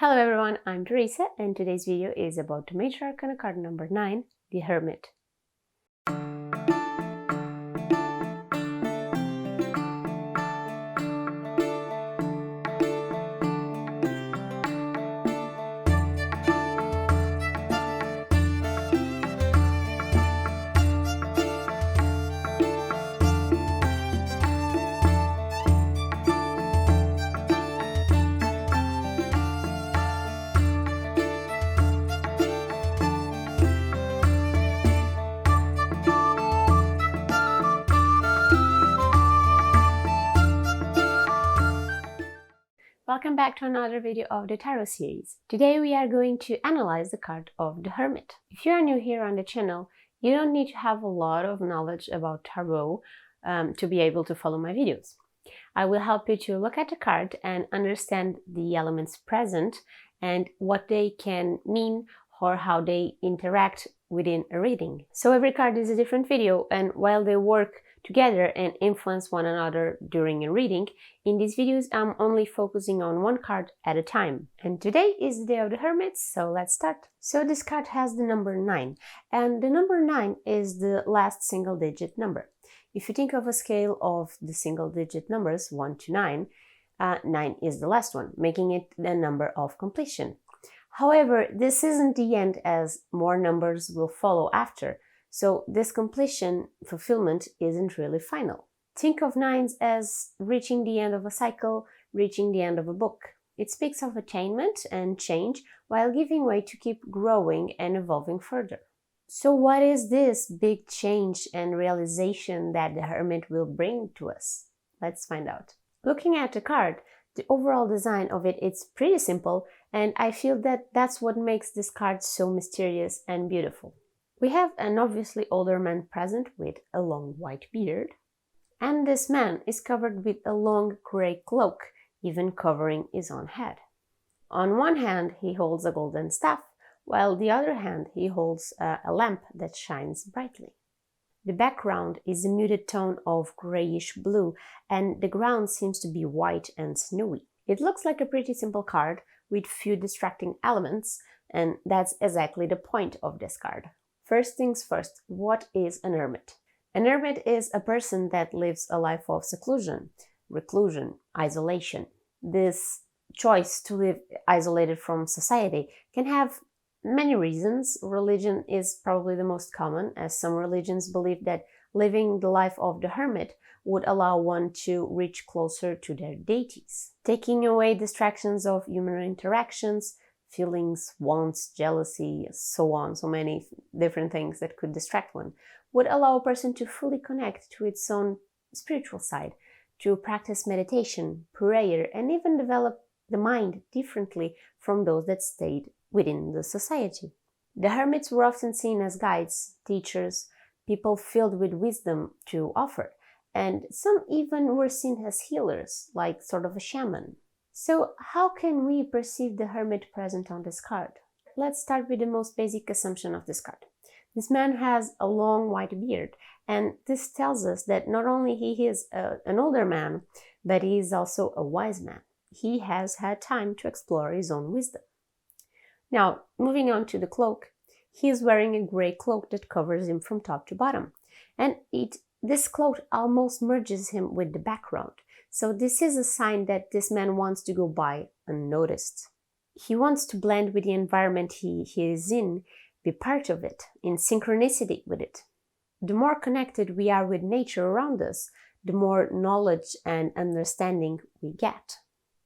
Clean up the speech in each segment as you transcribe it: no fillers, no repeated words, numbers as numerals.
Hello everyone, I'm Teresa and today's video is about Major Arcana card number 9, the Hermit. Welcome back to another video of the Tarot series. Today we are going to analyze the card of the Hermit. If you are new here on the channel, you don't need to have a lot of knowledge about Tarot to be able to follow my videos. I will help you to look at the card and understand the elements present and what they can mean or how they interact within a reading. So every card is a different video, and while they work together and influence one another during a reading, in these videos I'm only focusing on one card at a time. And today is the day of the Hermit, so let's start. So this card has the number 9, and the number 9 is the last single digit number. If you think of a scale of the single digit numbers 1 to 9, 9 is the last one, making it the number of completion. However, this isn't the end, as more numbers will follow after. So this completion fulfillment isn't really final. Think of 9s as reaching the end of a cycle, reaching the end of a book. It speaks of attainment and change while giving way to keep growing and evolving further. So what is this big change and realization that the Hermit will bring to us? Let's find out. Looking at the card, the overall design of it's pretty simple, and I feel that that's what makes this card so mysterious and beautiful. We have an obviously older man present with a long white beard, and this man is covered with a long grey cloak, even covering his own head. On one hand he holds a golden staff, while the other hand he holds a lamp that shines brightly. The background is a muted tone of greyish blue, and the ground seems to be white and snowy. It looks like a pretty simple card with few distracting elements, and that's exactly the point of this card. First things first, what is an hermit? An hermit is a person that lives a life of seclusion, reclusion, isolation. This choice to live isolated from society can have many reasons. Religion is probably the most common, as some religions believe that living the life of the hermit would allow one to reach closer to their deities. Taking away distractions of human interactions, feelings, wants, jealousy, so on, so many different things that could distract one, would allow a person to fully connect to its own spiritual side, to practice meditation, prayer, and even develop the mind differently from those that stayed within the society. The hermits were often seen as guides, teachers, people filled with wisdom to offer, and some even were seen as healers, like sort of a shaman. So how can we perceive the hermit present on this card? Let's start with the most basic assumption of this card. This man has a long white beard, and this tells us that not only he is an older man, but he is also a wise man. He has had time to explore his own wisdom. Now, moving on to the cloak, he is wearing a grey cloak that covers him from top to bottom, and this cloak almost merges him with the background. So this is a sign that this man wants to go by unnoticed. He wants to blend with the environment he is in, be part of it, in synchronicity with it. The more connected we are with nature around us, the more knowledge and understanding we get.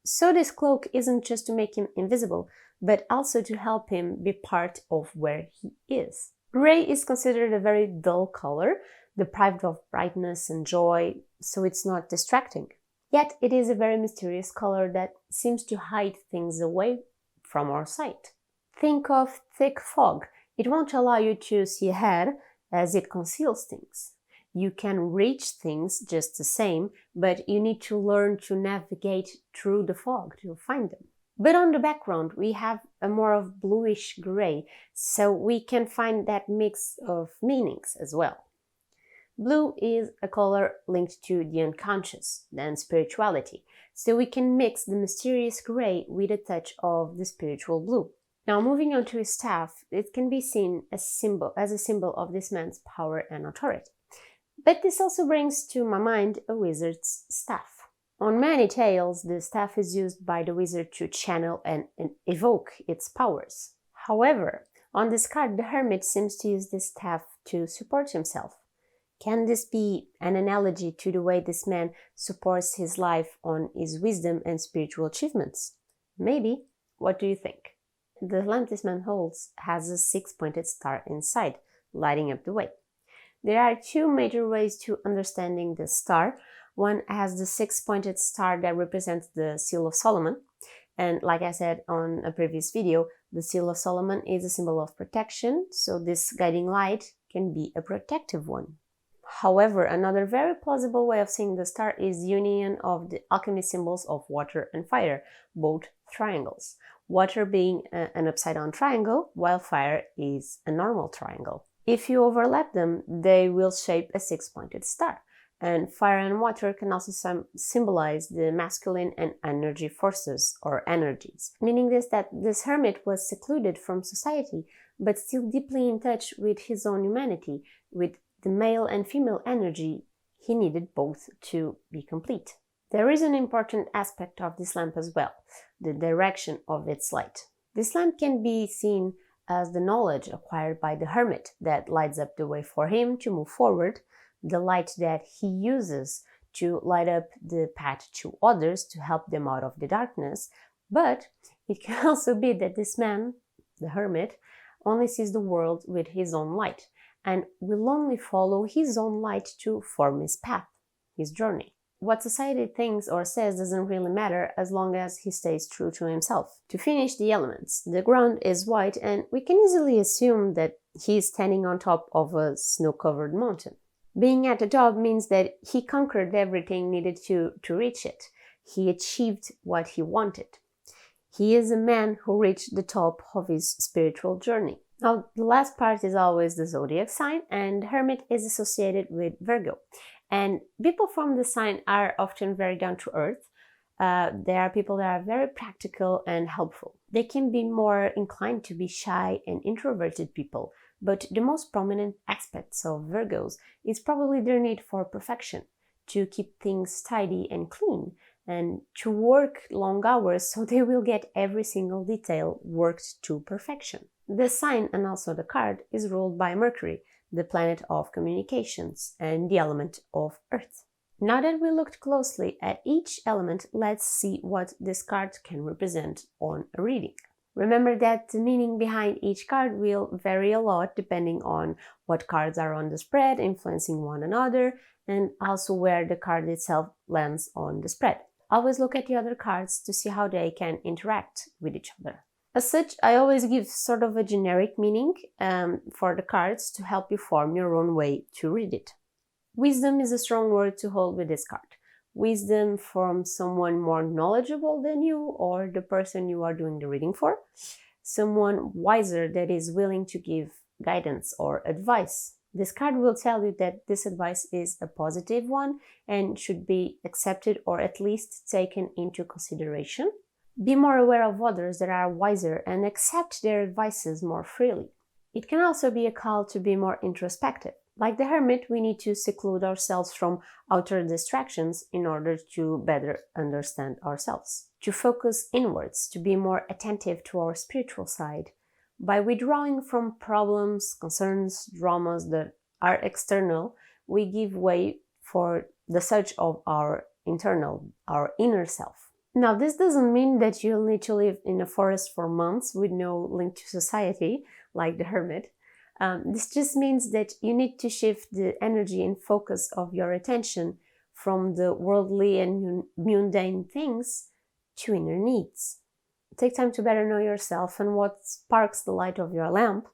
So this cloak isn't just to make him invisible, but also to help him be part of where he is. Grey is considered a very dull color, deprived of brightness and joy, so it's not distracting. Yet it is a very mysterious color that seems to hide things away from our sight. Think of thick fog. It won't allow you to see ahead, as it conceals things. You can reach things just the same, but you need to learn to navigate through the fog to find them. But on the background we have a more of bluish gray, so we can find that mix of meanings as well. Blue is a color linked to the unconscious and spirituality, so we can mix the mysterious gray with a touch of the spiritual blue. Now, moving on to his staff, it can be seen as a symbol of this man's power and authority. But this also brings to my mind a wizard's staff. On many tales, the staff is used by the wizard to channel and evoke its powers. However, on this card, the Hermit seems to use this staff to support himself. Can this be an analogy to the way this man supports his life on his wisdom and spiritual achievements? Maybe. What do you think? The lamp this man holds has a 6-pointed star inside, lighting up the way. There are two major ways to understanding the star. One has the 6-pointed star that represents the Seal of Solomon. And like I said on a previous video, the Seal of Solomon is a symbol of protection, so this guiding light can be a protective one. However, another very plausible way of seeing the star is the union of the alchemy symbols of water and fire, both triangles. Water being an upside-down triangle, while fire is a normal triangle. If you overlap them, they will shape a 6-pointed star. And fire and water can also symbolize the masculine and energy forces or energies, meaning that this hermit was secluded from society, but still deeply in touch with his own humanity, with the male and female energy. He needed both to be complete. There is an important aspect of this lamp as well, the direction of its light. This lamp can be seen as the knowledge acquired by the hermit that lights up the way for him to move forward, the light that he uses to light up the path to others to help them out of the darkness. But it can also be that this man, the hermit, only sees the world with his own light and will only follow his own light to form his path, his journey. What society thinks or says doesn't really matter as long as he stays true to himself. To finish the elements, the ground is white and we can easily assume that he is standing on top of a snow-covered mountain. Being at the top means that he conquered everything needed to reach it. He achieved what he wanted. He is a man who reached the top of his spiritual journey. Now, the last part is always the zodiac sign, and Hermit is associated with Virgo. And people from the sign are often very down to earth. They are people that are very practical and helpful. They can be more inclined to be shy and introverted people, but the most prominent aspects of Virgos is probably their need for perfection, to keep things tidy and clean, and to work long hours so they will get every single detail worked to perfection. The sign and also the card is ruled by Mercury, the planet of communications, and the element of Earth. Now that we looked closely at each element, let's see what this card can represent on a reading. Remember that the meaning behind each card will vary a lot depending on what cards are on the spread, influencing one another, and also where the card itself lands on the spread. Always look at the other cards to see how they can interact with each other. As such, I always give sort of a generic meaning for the cards to help you form your own way to read it. Wisdom is a strong word to hold with this card. Wisdom from someone more knowledgeable than you or the person you are doing the reading for. Someone wiser that is willing to give guidance or advice. This card will tell you that this advice is a positive one and should be accepted or at least taken into consideration. Be more aware of others that are wiser and accept their advices more freely. It can also be a call to be more introspective. Like the Hermit, we need to seclude ourselves from outer distractions in order to better understand ourselves. To focus inwards, to be more attentive to our spiritual side. By withdrawing from problems, concerns, dramas that are external, we give way for the search of our inner self. Now, this doesn't mean that you'll need to live in a forest for months with no link to society, like the Hermit. This just means that you need to shift the energy and focus of your attention from the worldly and mundane things to inner needs. Take time to better know yourself and what sparks the light of your lamp.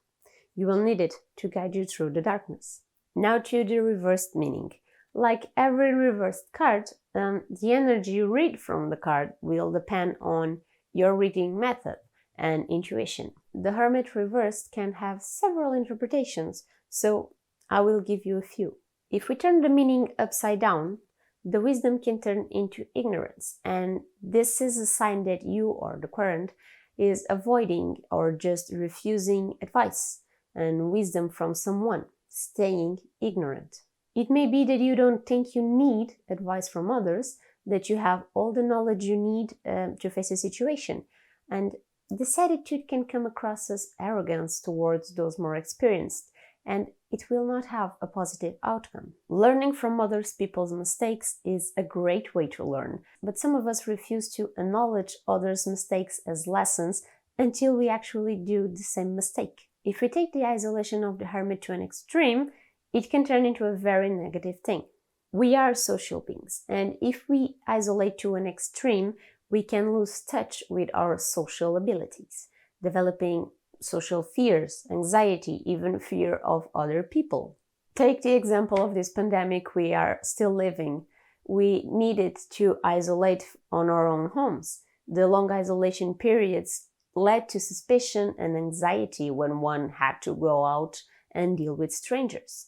You will need it to guide you through the darkness. Now to the reversed meaning. Like every reversed card, the energy you read from the card will depend on your reading method and intuition. The Hermit reversed can have several interpretations, so I will give you a few. If we turn the meaning upside down, the wisdom can turn into ignorance, and this is a sign that you or the current is avoiding or just refusing advice and wisdom from someone, staying ignorant. It may be that you don't think you need advice from others, that you have all the knowledge you need to face a situation, and this attitude can come across as arrogance towards those more experienced, and it will not have a positive outcome. Learning from other people's mistakes is a great way to learn, but some of us refuse to acknowledge others' mistakes as lessons until we actually do the same mistake. If we take the isolation of the hermit to an extreme, it can turn into a very negative thing. We are social beings, and if we isolate to an extreme, we can lose touch with our social abilities, developing social fears, anxiety, even fear of other people. Take the example of this pandemic we are still living. We needed to isolate on our own homes. The long isolation periods led to suspicion and anxiety when one had to go out and deal with strangers.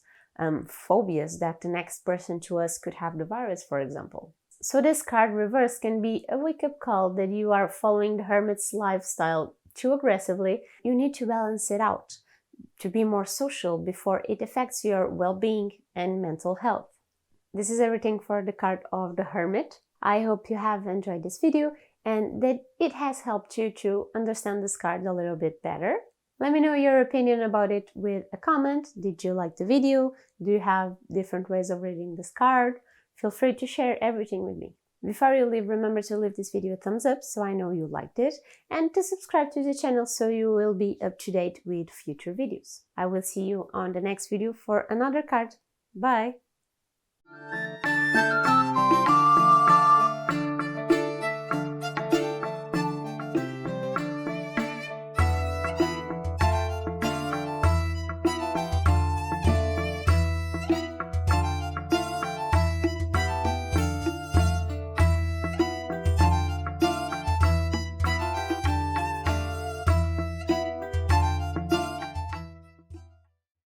Phobias that the next person to us could have the virus, for example. So this card reverse can be a wake-up call that you are following the hermit's lifestyle too aggressively. You need to balance it out to be more social before it affects your well-being and mental health. This is everything for the card of the Hermit. I hope you have enjoyed this video and that it has helped you to understand this card a little bit better. Let me know your opinion about it with a comment. Did you like the video? Do you have different ways of reading this card? Feel free to share everything with me. Before you leave, remember to leave this video a thumbs up so I know you liked it, and to subscribe to the channel so you will be up to date with future videos. I will see you on the next video for another card. Bye!